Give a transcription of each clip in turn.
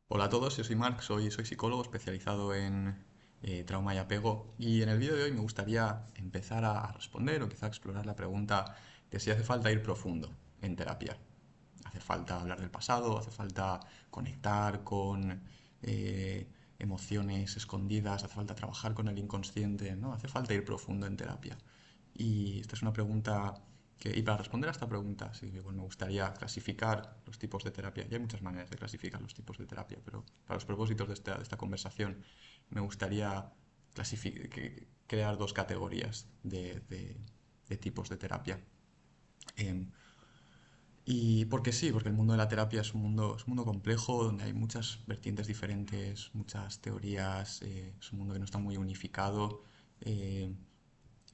Hola a todos, yo soy Marc, soy psicólogo especializado en trauma y apego y en el vídeo de hoy me gustaría empezar a responder o quizá explorar la pregunta de si hace falta ir profundo en terapia. Hace falta hablar del pasado, hace falta conectar con emociones escondidas, hace falta trabajar con el inconsciente, ¿no? Hace falta ir profundo en terapia. Y esta es una pregunta y para responder a esta pregunta, sí, bueno, me gustaría clasificar los tipos de terapia. Y hay muchas maneras de clasificar los tipos de terapia, pero para los propósitos de esta conversación me gustaría crear dos categorías de tipos de terapia. Em, y porque sí, porque el mundo de la terapia es un mundo complejo, donde hay muchas vertientes diferentes, muchas teorías, es un mundo que no está muy unificado. eh,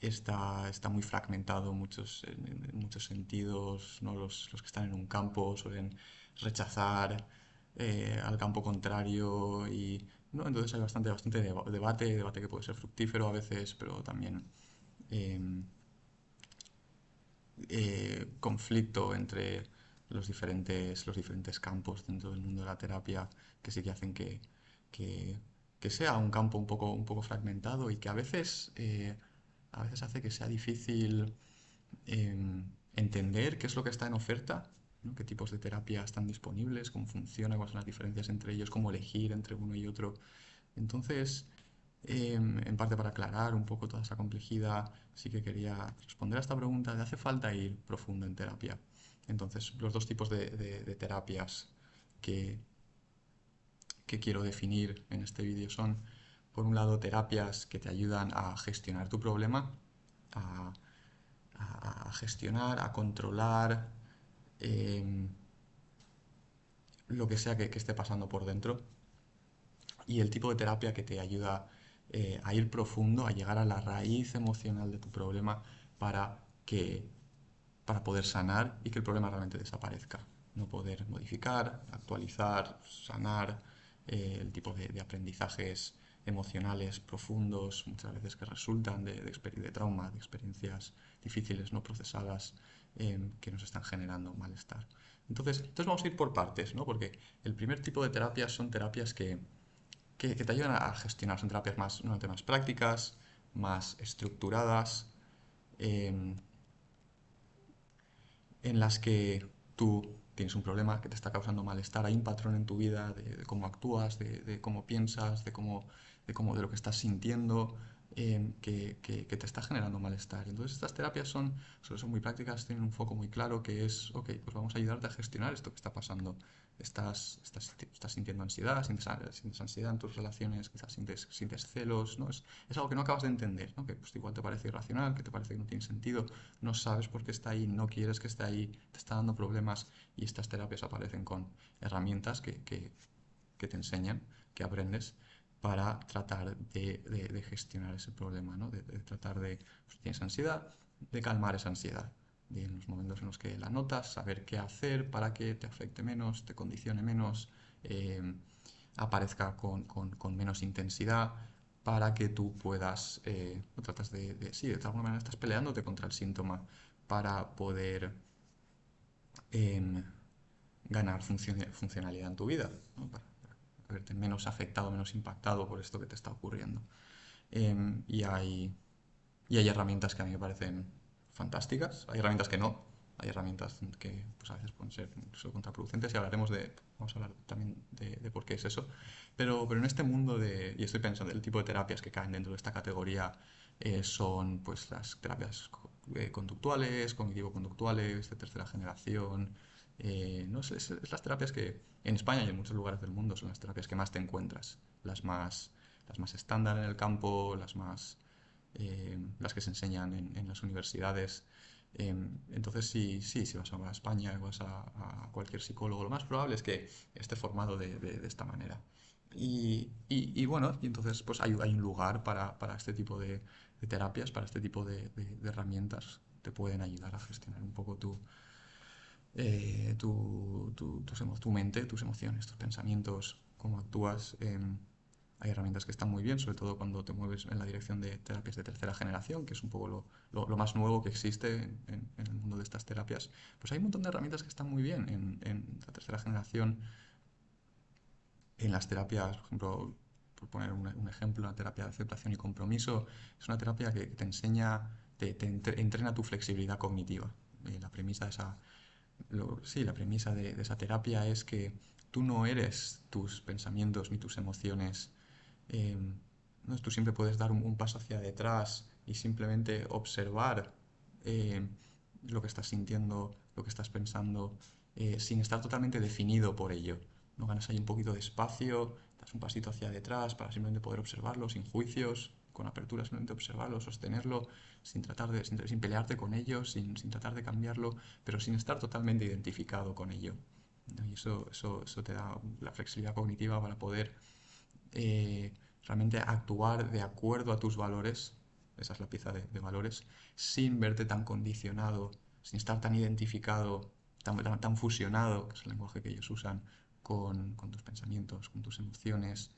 está muy fragmentado en muchos sentidos, ¿no? Los que están en un campo suelen rechazar al campo contrario y ¿no? Entonces hay bastante debate que puede ser fructífero a veces, pero también eh, conflicto entre los diferentes campos dentro del mundo de la terapia que sí que hacen que, que sea un campo un poco fragmentado y que a veces hace que sea difícil entender qué es lo que está en oferta, ¿no? Qué tipos de terapia están disponibles, cómo funciona, cuáles son las diferencias entre ellos, cómo elegir entre uno y otro. Entonces, en parte para aclarar un poco toda esa complejidad, sí que quería responder a esta pregunta de ¿hace falta ir profundo en terapia? Entonces, los dos tipos de terapias que, que quiero definir en este vídeo son, por un lado, terapias que te ayudan a gestionar tu problema, a, a gestionar, a controlar eh, lo que sea que esté pasando por dentro. Y el tipo de terapia que te ayuda a ir profundo, a llegar a la raíz emocional de tu problema para que para poder sanar y que el problema realmente desaparezca. No poder modificar, actualizar, sanar el tipo de aprendizajes emocionales profundos, muchas veces que resultan de trauma, de experiencias difíciles no procesadas que nos están generando malestar. Entonces vamos a ir por partes, ¿no? Porque el primer tipo de terapias son terapias que te ayudan a gestionar, son terapias más prácticas, más estructuradas, eh, en las que tú tienes un problema que te está causando malestar, hay un patrón en tu vida de cómo actúas, de cómo piensas, de lo que estás sintiendo, que te está generando malestar. Entonces estas terapias son muy prácticas, tienen un foco muy claro que es, ok, pues vamos a ayudarte a gestionar esto que está pasando. Estás sintiendo ansiedad, sientes ansiedad en tus relaciones, quizás sientes celos, ¿no? Es algo que no acabas de entender, ¿no? Que pues, igual te parece irracional, que te parece que no tiene sentido, no sabes por qué está ahí, no quieres que esté ahí, te está dando problemas y estas terapias aparecen con herramientas que te enseñan, que aprendes para tratar de gestionar ese problema, ¿no? De tratar pues, si tienes ansiedad, de calmar esa ansiedad. De en los momentos en los que la notas, saber qué hacer para que te afecte menos, te condicione menos, eh, aparezca con menos intensidad, para que tú puedas, tratas sí, de alguna manera estás peleándote contra el síntoma para poder em, ganar funcionalidad en tu vida, ¿no? Para verte menos afectado, menos impactado por esto que te está ocurriendo. Em, y, hay, y hay herramientas que a mí me parecen fantásticas, hay herramientas que no, hay herramientas que pues, a veces pueden ser incluso contraproducentes y vamos a hablar también de por qué es eso. Pero en este mundo y estoy pensando, el tipo de terapias que caen dentro de esta categoría son pues las terapias conductuales, cognitivo-conductuales, de tercera generación. No sé, es las terapias que en España y en muchos lugares del mundo son las terapias que más te encuentras, las más estándar en el campo, las que se enseñan en las universidades. Entonces, si vas a España, vas a cualquier psicólogo, lo más probable es que esté formado de esta manera. Y bueno, y entonces pues hay un lugar para este tipo de terapias, para este tipo de herramientas. Te pueden ayudar a gestionar un poco tu mente, tus emociones, tus pensamientos, cómo actúas. Hay herramientas que están muy bien, sobre todo cuando te mueves en la dirección de terapias de tercera generación, que es un poco lo más nuevo que existe en el mundo de estas terapias. Pues hay un montón de herramientas que están muy bien en la tercera generación. En las terapias, por ejemplo, por poner un ejemplo, la terapia de aceptación y compromiso es una terapia que te enseña, entrena tu flexibilidad cognitiva. La premisa de esa, sí, la premisa de esa terapia es que tú no eres tus pensamientos ni tus emociones. eh, ¿No? Tú siempre puedes dar un paso hacia detrás y simplemente observar eh, lo que estás sintiendo, lo que estás pensando, sin estar totalmente definido por ello. ¿No? Ganas ahí un poquito de espacio, das un pasito hacia detrás para simplemente poder observarlo sin juicios, con apertura, simplemente observarlo, sostenerlo, sin pelearte con ello, sin tratar de cambiarlo, pero sin estar totalmente identificado con ello. ¿No? Y eso te da la flexibilidad cognitiva para poder eh, realmente actuar de acuerdo a tus valores, esa es la pieza de valores, sin verte tan condicionado, sin estar tan identificado, tan fusionado, que es el lenguaje que ellos usan, con tus pensamientos, con tus emociones.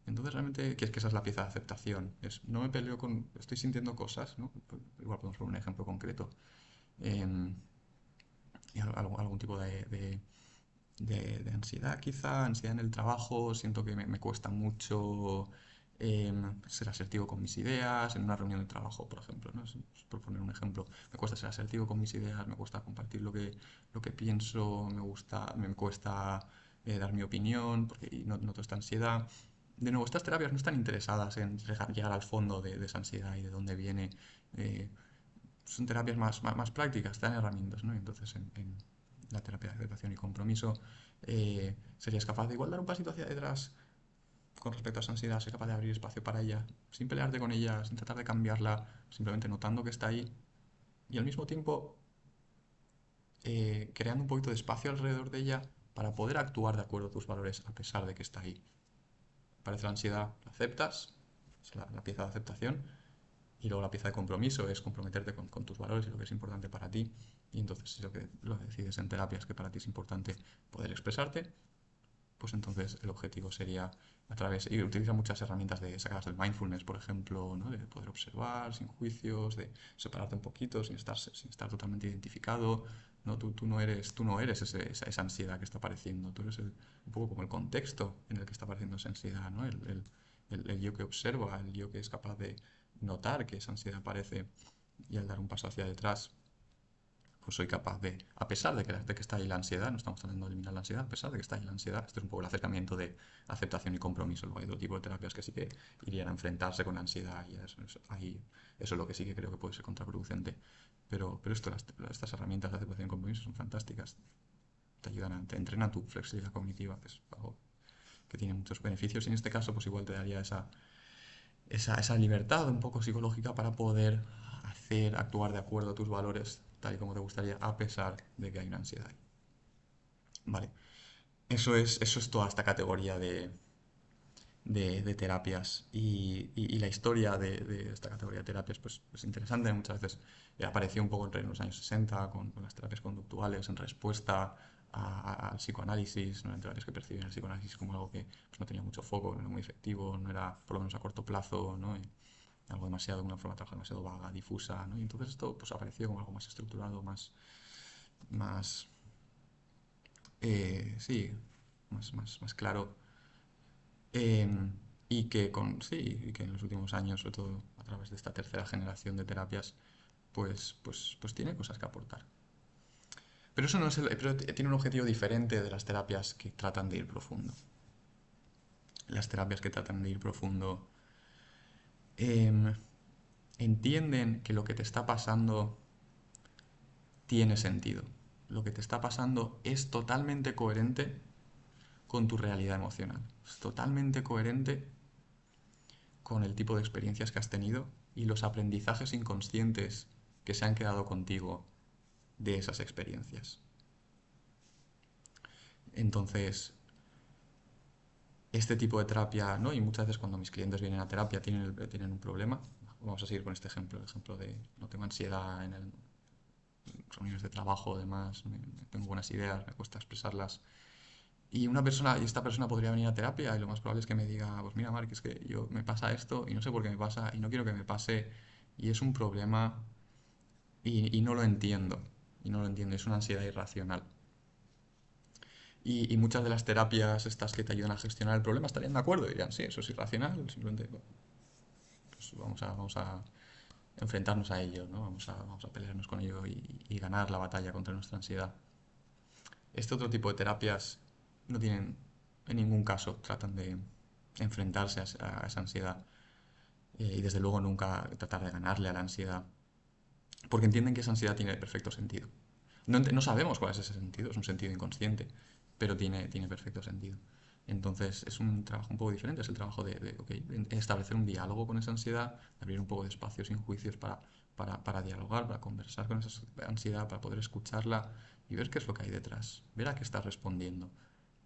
Entonces realmente, que esa es la pieza de aceptación, es no me peleo con, estoy sintiendo cosas, ¿no? Igual podemos poner un ejemplo concreto. em, y algún tipo de ansiedad quizá, ansiedad en el trabajo, siento que me cuesta mucho ser asertivo con mis ideas, en una reunión de trabajo, por ejemplo, ¿no? Por poner un ejemplo, me cuesta ser asertivo con mis ideas, me cuesta compartir lo que pienso, me cuesta dar mi opinión, porque y noto esta ansiedad. De nuevo, estas terapias no están interesadas en llegar al fondo de esa ansiedad y de dónde viene. eh, Son terapias más prácticas, te dan herramientas, ¿no? Entonces, en la terapia de aceptación y compromiso, serías capaz de igual dar un pasito hacia detrás con respecto a esa ansiedad, ser capaz de abrir espacio para ella, sin pelearte con ella, sin tratar de cambiarla, simplemente notando que está ahí y al mismo tiempo creando un poquito de espacio alrededor de ella para poder actuar de acuerdo a tus valores a pesar de que está ahí. Aparece la ansiedad, la aceptas, es la pieza de aceptación, y luego la pieza de compromiso es comprometerte con tus valores y lo que es importante para ti. Y entonces, si lo que decides en terapia es que para ti es importante poder expresarte, pues entonces el objetivo sería a través, y utiliza muchas herramientas de sacadas del mindfulness, por ejemplo, ¿no? De poder observar sin juicios, de separarte un poquito sin estar totalmente identificado. ¿No? Tú no eres esa ansiedad que está apareciendo, tú eres un poco como el contexto en el que está apareciendo esa ansiedad, ¿no? El yo que observa, el yo que es capaz de notar que esa ansiedad aparece y al dar un paso hacia detrás pues soy capaz de, a pesar de que está ahí la ansiedad, no estamos tratando de eliminar la ansiedad, a pesar de que está ahí la ansiedad, este es un poco el acercamiento de aceptación y compromiso. Luego hay otro tipo de terapias que sí que irían a enfrentarse con la ansiedad y eso es lo que sí que creo que puede ser contraproducente. Pero estas herramientas de aceptación y compromiso son fantásticas. Te ayudan te entrenan tu flexibilidad cognitiva, que es algo que tiene muchos beneficios y en este caso pues igual te daría esa libertad un poco psicológica para poder actuar de acuerdo a tus valores tal y como te gustaría, a pesar de que hay una ansiedad. Vale, eso es toda esta categoría de terapias y la historia de esta categoría de terapias pues, es interesante. Muchas veces apareció un poco en los años 60 con las terapias conductuales en respuesta al psicoanálisis, ¿no? En terapias que perciben el psicoanálisis como algo que pues, no tenía mucho foco, no era muy efectivo, no era por lo menos a corto plazo, ¿no? Algo demasiado, una forma de trabajar demasiado vaga, difusa, ¿no? Y entonces esto pues apareció como algo más estructurado, más sí, más claro. Y que en los últimos años, sobre todo a través de esta tercera generación de terapias, pues tiene cosas que aportar. Pero eso no es pero tiene un objetivo diferente de las terapias que tratan de ir profundo. Las terapias que tratan de ir profundo em, entienden que lo que te está pasando tiene sentido. Lo que te está pasando es totalmente coherente con tu realidad emocional. Es totalmente coherente con el tipo de experiencias que has tenido y los aprendizajes inconscientes que se han quedado contigo de esas experiencias. Entonces, este tipo de terapia, ¿no? Y muchas veces cuando mis clientes vienen a terapia tienen un problema. Vamos a seguir con este ejemplo, el ejemplo de no tengo ansiedad en reuniones de trabajo, además, tengo buenas ideas, me cuesta expresarlas. Y esta persona podría venir a terapia y lo más probable es que me diga, pues mira, Mark, es que yo me pasa esto y no sé por qué me pasa y no quiero que me pase y es un problema y no lo entiendo. Y no lo entiendo, es una ansiedad irracional. Y muchas de las terapias estas que te ayudan a gestionar el problema estarían de acuerdo, dirían, sí, eso es irracional, simplemente pues vamos a enfrentarnos a ello, ¿no? Vamos a pelearnos con ello y ganar la batalla contra nuestra ansiedad. Este otro tipo de terapias no tienen, en ningún caso, tratan de enfrentarse a esa ansiedad y desde luego nunca tratar de ganarle a la ansiedad, porque entienden que esa ansiedad tiene perfecto sentido. No sabemos cuál es ese sentido, es un sentido inconsciente, pero tiene perfecto sentido. Entonces es un trabajo un poco diferente, es el trabajo de establecer un diálogo con esa ansiedad, abrir un poco de espacio sin juicios para dialogar, para conversar con esa ansiedad, para poder escucharla y ver qué es lo que hay detrás, ver a qué está respondiendo.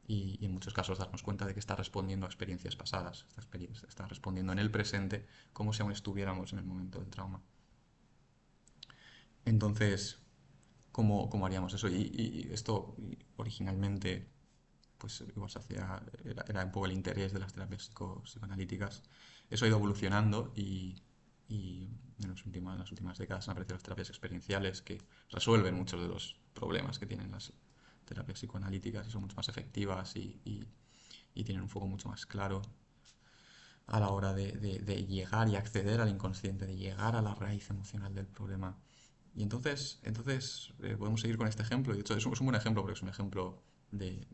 Y en muchos casos darnos cuenta de que está respondiendo a experiencias pasadas, está respondiendo en el presente como si aún estuviéramos en el momento del trauma. Entonces, ¿cómo haríamos eso? Y esto originalmente, pues igual era un poco el interés de las terapias psicoanalíticas. Eso ha ido evolucionando y en las últimas décadas han aparecido las terapias experienciales que resuelven muchos de los problemas que tienen las terapias psicoanalíticas y son mucho más efectivas y tienen un foco mucho más claro a la hora de llegar y acceder al inconsciente, de llegar a la raíz emocional del problema. Y entonces podemos seguir con este ejemplo. De hecho, es un buen ejemplo porque es un ejemplo de,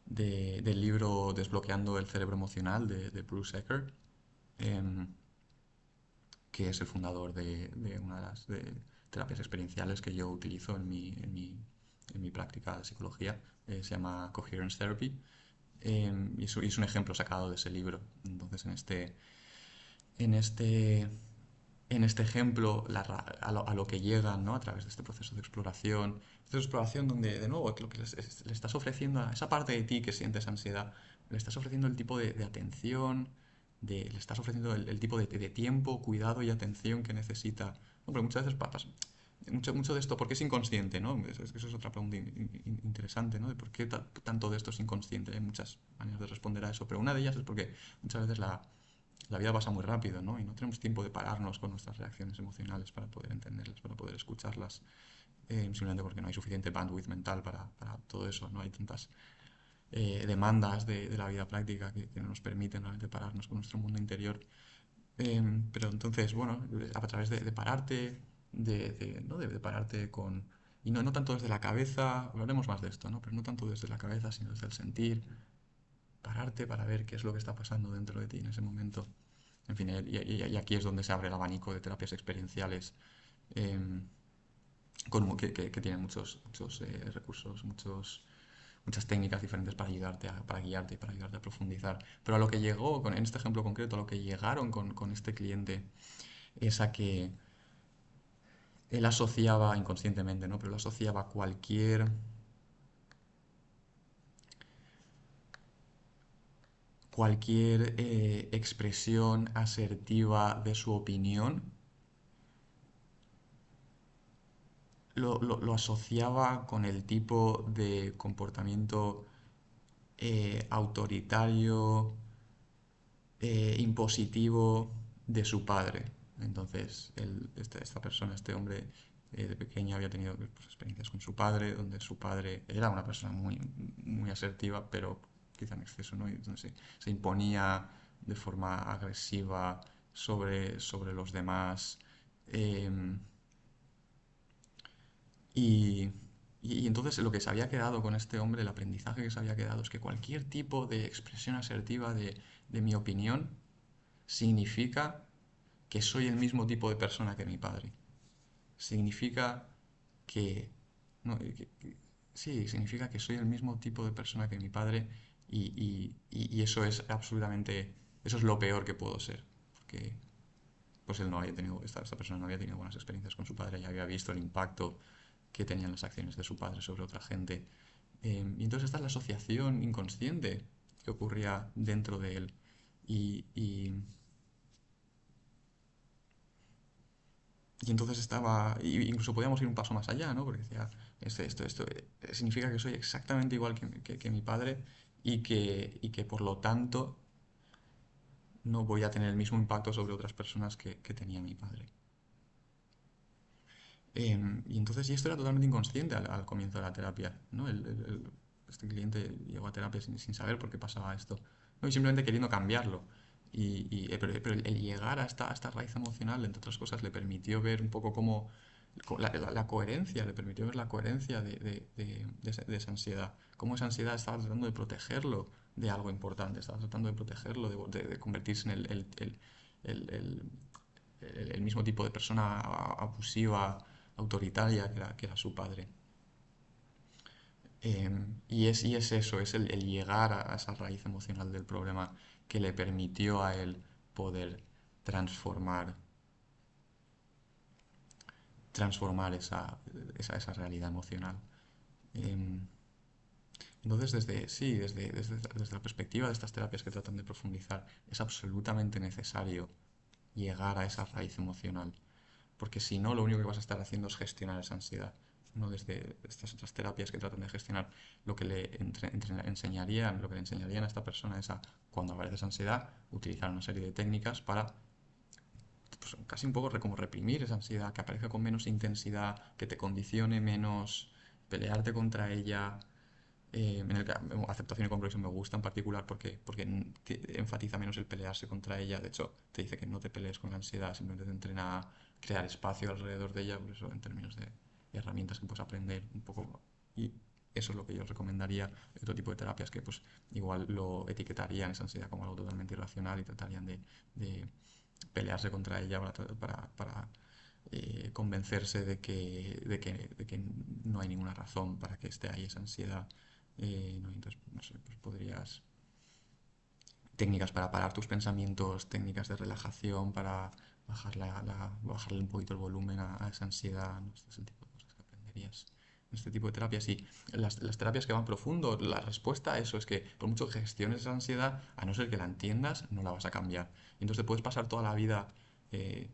de- del libro Desbloqueando el cerebro emocional de Bruce Ecker, em, que es el fundador de una de las terapias experienciales que yo utilizo en mi práctica de psicología. Se llama Coherence Therapy. Y es un ejemplo sacado de ese libro. Entonces, en este, en este ejemplo, a lo que llegan, ¿no? A través de este proceso de exploración donde, de nuevo, lo que le estás ofreciendo a esa parte de ti que sientes ansiedad, le estás ofreciendo el tipo de atención, le estás ofreciendo el tipo de tiempo, cuidado y atención que necesita. No, pero muchas veces mucho de esto, ¿por qué es inconsciente, no? Eso es otra pregunta interesante, ¿no? De por qué tanto de esto es inconsciente. Hay muchas maneras de responder a eso, pero una de ellas es porque muchas veces la vida pasa muy rápido, ¿no? Y no tenemos tiempo de pararnos con nuestras reacciones emocionales para poder entenderlas, para poder escucharlas, simplemente porque no hay suficiente bandwidth mental para todo eso, no hay tantas demandas de la vida práctica que no nos permiten realmente pararnos con nuestro mundo interior. Pero entonces, bueno, a través de pararte, ¿no? de pararte con... Y no tanto desde la cabeza, hablaremos más de esto, ¿no? Pero no tanto desde la cabeza, sino desde el sentir, pararte para ver qué es lo que está pasando dentro de ti en ese momento. En fin, y aquí es donde se abre el abanico de terapias experienciales eh, que tienen muchos recursos, muchas técnicas diferentes para ayudarte, para guiarte y para ayudarte a profundizar. Pero a lo que llegó, en este ejemplo concreto, a lo que llegaron con este cliente es a que él asociaba inconscientemente, ¿no? Pero él asociaba cualquier expresión asertiva de su opinión lo asociaba con el tipo de comportamiento autoritario, impositivo de su padre. Entonces, esta persona, este hombre, de pequeño había tenido pues, experiencias con su padre, donde su padre era una persona muy asertiva, pero quizá en exceso, ¿no? Y entonces se imponía de forma agresiva sobre los demás. em, y, y entonces lo que se había quedado con este hombre, el aprendizaje que se había quedado es que cualquier tipo de expresión asertiva de mi opinión significa que soy el mismo tipo de persona que mi padre. Significa que... no, sí, significa que soy el mismo tipo de persona que mi padre y eso es absolutamente... Eso es lo peor que puedo ser. Porque pues él no había tenido, esta persona no había tenido buenas experiencias con su padre y había visto el impacto que tenían las acciones de su padre sobre otra gente. Y entonces esta es la asociación inconsciente que ocurría dentro de él. Y entonces incluso podíamos ir un paso más allá, ¿no? Porque decía, esto significa que soy exactamente igual que mi padre y que por lo tanto no voy a tener el mismo impacto sobre otras personas que tenía mi padre. Y entonces, y esto era totalmente inconsciente al comienzo de la terapia, ¿no? Este cliente llegó a terapia sin saber por qué pasaba esto, ¿no? Y simplemente queriendo cambiarlo. Pero el llegar a esta raíz emocional, entre otras cosas, le permitió ver un poco cómo la coherencia, le permitió ver la coherencia de esa ansiedad, cómo esa ansiedad estaba tratando de protegerlo de algo importante, estaba tratando de protegerlo de convertirse en el- el- el mismo tipo de persona abusiva, autoritaria que era su padre. Y es eso, es el llegar a esa raíz emocional del problema que le permitió a él poder transformar, transformar esa realidad emocional. Em, entonces, desde la perspectiva de estas terapias que tratan de profundizar, es absolutamente necesario llegar a esa raíz emocional, porque si no, lo único que vas a estar haciendo es gestionar esa ansiedad. No desde estas otras terapias que tratan de gestionar lo que enseñarían, lo que le enseñarían a esta persona es a, cuando aparece esa ansiedad, utilizar una serie de técnicas para pues, casi un poco como reprimir esa ansiedad, que aparezca con menos intensidad, que te condicione menos, pelearte contra ella. Aceptación y compromiso me gusta en particular porque enfatiza menos el pelearse contra ella. De hecho, te dice que no te pelees con la ansiedad, simplemente te entrena a crear espacio alrededor de ella, por eso en términos de herramientas que puedes aprender un poco. Y eso es lo que yo recomendaría. Otro tipo de terapias que pues igual lo etiquetarían esa ansiedad como algo totalmente irracional y tratarían de pelearse contra ella para convencerse de que no hay ninguna razón para que esté ahí esa ansiedad. No, entonces, no sé, pues podrías... Técnicas para parar tus pensamientos, técnicas de relajación para bajarle un poquito el volumen a esa ansiedad. ¿No? Este es el tipo de cosas que aprenderías en este tipo de terapias. Y las terapias que van profundo, la respuesta a eso es que por mucho que gestiones esa ansiedad, a no ser que la entiendas, no la vas a cambiar. Entonces te puedes pasar toda la vida eh,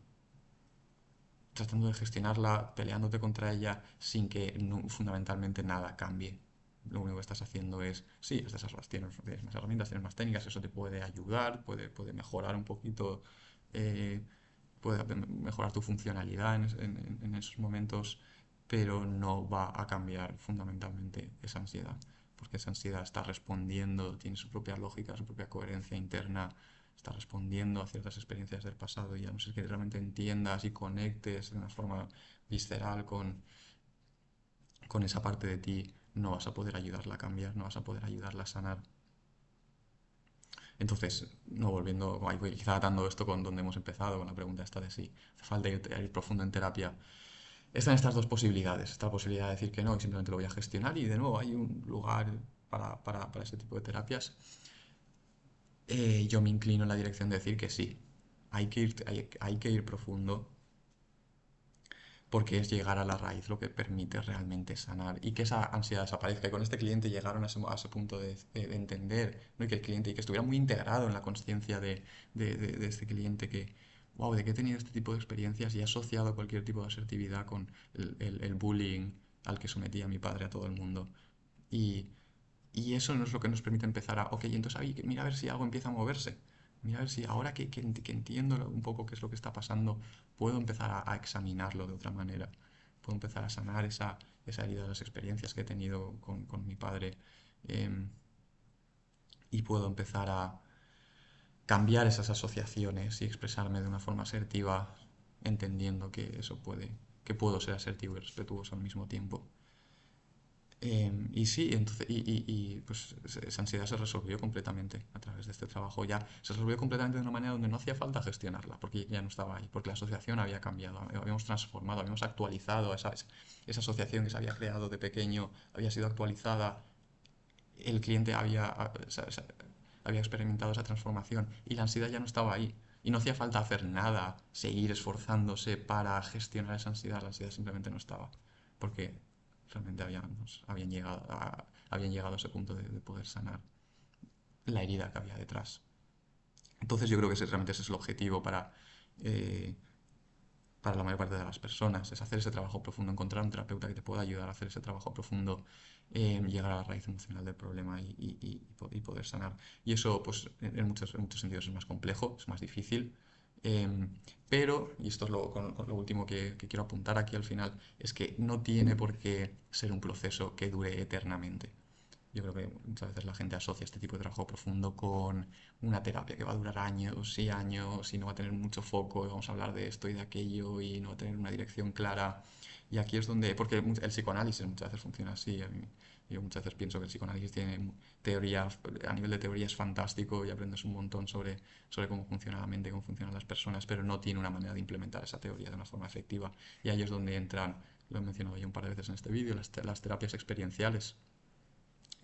tratando de gestionarla, peleándote contra ella, sin que fundamentalmente nada cambie. Lo único que estás haciendo es, sí, tienes más herramientas, tienes más técnicas, eso te puede ayudar, puede mejorar un poquito, eh, puede mejorar tu funcionalidad en esos momentos, pero no va a cambiar fundamentalmente esa ansiedad, porque esa ansiedad está respondiendo, tiene su propia lógica, su propia coherencia interna, está respondiendo a ciertas experiencias del pasado y a no ser que realmente entiendas y conectes de una forma visceral con esa parte de ti, no vas a poder ayudarla a cambiar, no vas a poder ayudarla a sanar. Entonces, no volviendo, ahí voy quizá atando esto con donde hemos empezado, con la pregunta esta de si hace falta ir profundo en terapia. Están estas dos posibilidades. Está la posibilidad de decir que no y simplemente lo voy a gestionar y de nuevo hay un lugar para ese tipo de terapias. Yo me inclino en la dirección de decir que sí. Hay que ir profundo porque es llegar a la raíz lo que permite realmente sanar y que esa ansiedad desaparezca. Y con este cliente llegaron a ese punto de entender, ¿no? Y que el cliente y que estuviera muy integrado en la conciencia de este cliente que, wow, de que he tenido este tipo de experiencias y he asociado cualquier tipo de asertividad con el bullying al que sometía a mi padre a todo el mundo. Y, y eso no es lo que nos permite empezar a, ok, entonces mira a ver si algo empieza a moverse. Mira a ver si ahora que entiendo un poco qué es lo que está pasando, puedo empezar a examinarlo de otra manera. Puedo empezar a sanar esa herida de las experiencias que he tenido con mi padre. em, y puedo empezar a cambiar esas asociaciones y expresarme de una forma asertiva, entendiendo que eso que puedo ser asertivo y respetuoso al mismo tiempo. Y sí, entonces, pues esa ansiedad se resolvió completamente a través de este trabajo. Ya se resolvió completamente de una manera donde no hacía falta gestionarla, porque ya no estaba ahí, porque la asociación había cambiado, habíamos transformado, habíamos actualizado esa asociación que se había creado de pequeño, había sido actualizada, el cliente había experimentado esa transformación y la ansiedad ya no estaba ahí. Y no hacía falta hacer nada, seguir esforzándose para gestionar esa ansiedad, la ansiedad simplemente no estaba. Porque realmente habían llegado a ese punto de poder sanar la herida que había detrás. Entonces yo creo que realmente ese es el objetivo eh, para la mayor parte de las personas, es hacer ese trabajo profundo, encontrar un terapeuta que te pueda ayudar a hacer ese trabajo profundo, llegar a la raíz emocional del problema y poder sanar. Y eso, pues, en muchos sentidos es más complejo, es más difícil, Em, pero, y esto es con lo último que quiero apuntar aquí al final, es que no tiene por qué ser un proceso que dure eternamente. Yo creo que muchas veces la gente asocia este tipo de trabajo profundo con una terapia que va a durar años y no va a tener mucho foco y vamos a hablar de esto y de aquello y no va a tener una dirección clara. Y aquí es donde, porque el psicoanálisis muchas veces funciona así. Yo muchas veces pienso que el psicoanálisis tiene teoría, a nivel de teoría es fantástico y aprendes un montón sobre cómo funciona la mente, cómo funcionan las personas, pero no tiene una manera de implementar esa teoría de una forma efectiva. Y ahí es donde entran, lo he mencionado ya un par de veces en este vídeo, las terapias experienciales,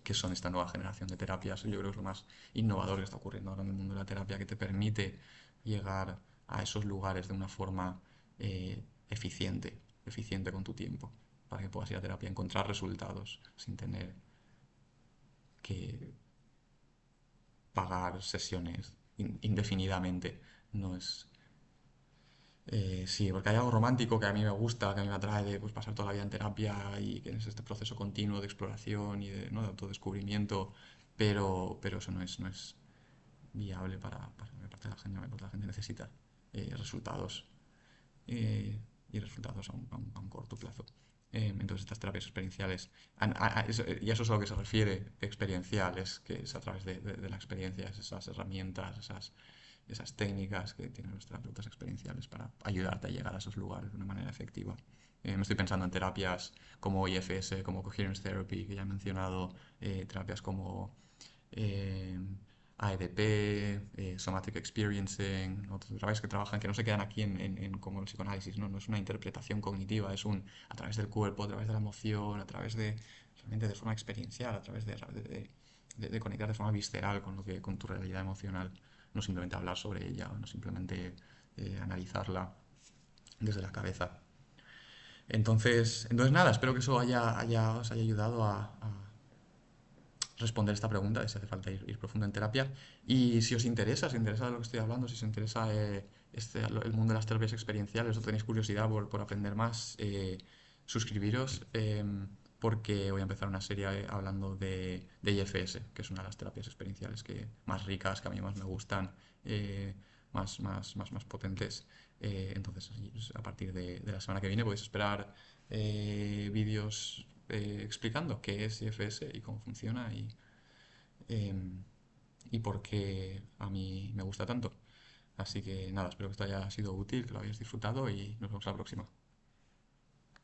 que son esta nueva generación de terapias. Yo creo que es lo más innovador que está ocurriendo ahora en el mundo de la terapia, que te permite llegar a esos lugares de una forma eficiente con tu tiempo, para que puedas ir a terapia, encontrar resultados sin tener que pagar sesiones indefinidamente. No es, sí, porque hay algo romántico que a mí me gusta, que a mí me atrae de pues, pasar toda la vida en terapia y que es este proceso continuo de exploración y de, ¿no?, de autodescubrimiento, pero eso no es viable para la parte de la gente. La gente necesita resultados y resultados a un corto plazo. Entonces estas terapias experienciales, y a eso es a lo que se refiere experienciales, que es a través de la experiencia, esas herramientas, esas técnicas que tienen los terapeutas experienciales para ayudarte a llegar a esos lugares de una manera efectiva. Me estoy pensando en terapias como IFS, como Coherence Therapy, que ya he mencionado, terapias como eh, AEDP, Somatic Experiencing, otras terapias que trabajan, que no se quedan aquí como el psicoanálisis, ¿no? No es una interpretación cognitiva, es a través del cuerpo, a través de la emoción, a través realmente de forma experiencial, a través de conectar de forma visceral con tu realidad emocional, no simplemente hablar sobre ella, no simplemente analizarla desde la cabeza. Entonces nada, espero que eso os haya ayudado a responder esta pregunta, de si hace falta ir profundo en terapia. Y si os interesa, si os interesa de lo que estoy hablando, si os interesa el mundo de las terapias experienciales o tenéis curiosidad por aprender más, suscribiros, porque voy a empezar una serie hablando de IFS, que es una de las terapias experienciales más ricas, que a mí más me gustan, más potentes. Entonces, a partir de la semana que viene podéis esperar vídeos explicando qué es IFS y cómo funciona em, y por qué a mí me gusta tanto. Así que nada, espero que esto haya sido útil, que lo hayáis disfrutado y nos vemos la próxima.